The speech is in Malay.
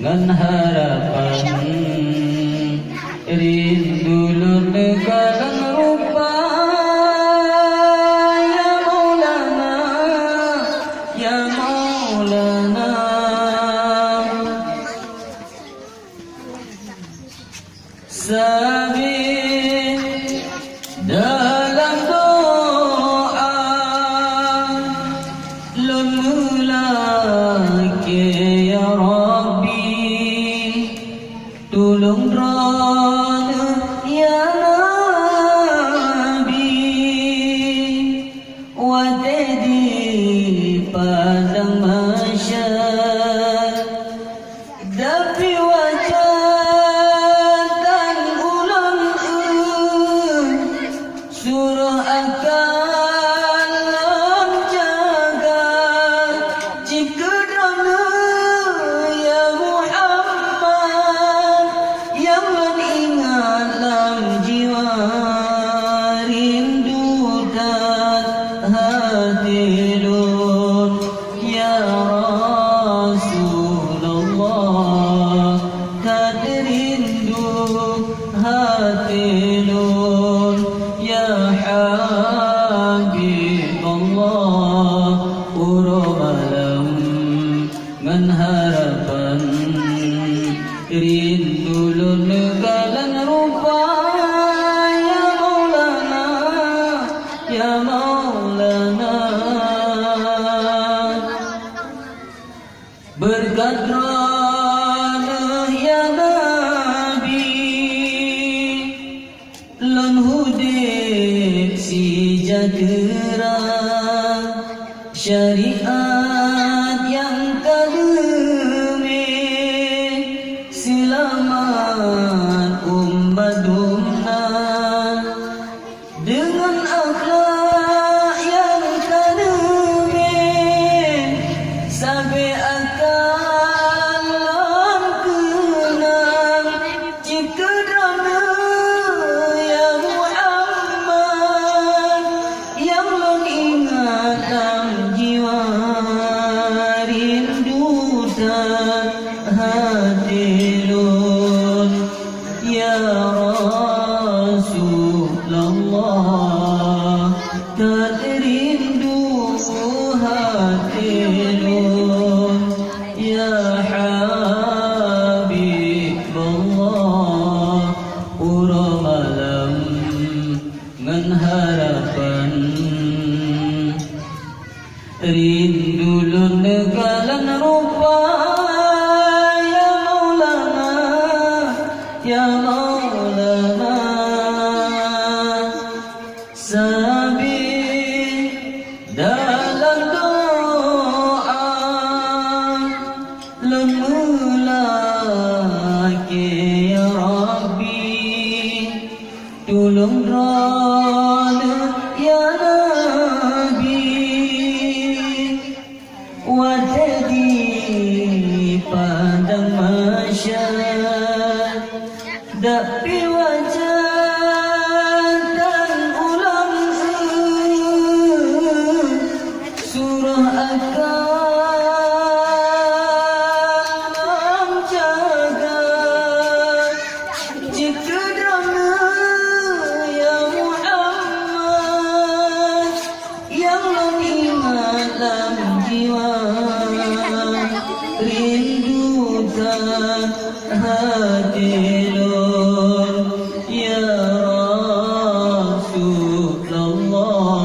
ngan harapan rindu lun kalan rupa ya Maulana ya Maulana. Sabit dalam doa lun mulake ya Rabbi tulung rana ya Nabi wadadi padang masyar dapi wajah suruh akan jaga jika drama ya Muhammad yang mengingat dalam jiwa rindu dan hati lun ya Rasulullah tak rindu hati lun ya Habib Allah uro malam ngan harapan rindu lun galan rupa ya Maulana ya Maulana. Berkat rana ya Nabi lun hudib si jadera syariat yang kalime selamat umat umat dengan akhlak yang kalime sampai akan kenang jika drama ya Muhammad yang mengingat dalam jiwa rindu dan hati lun ya Rasulullah tak rindu hati lun ya Habib Allah ura malam ngan harapan rindu lun galan rupa ya Maulana ya Maulana. Sabit dalam doa lun mulake ya Rabbi tulung rana ya Nabi wadadi padang masyar dapi wajah dan ulang surah akan jaga jika drama ya Muhammad yang mengingat dalam jiwa rindu dan hati lun ya Rasulullah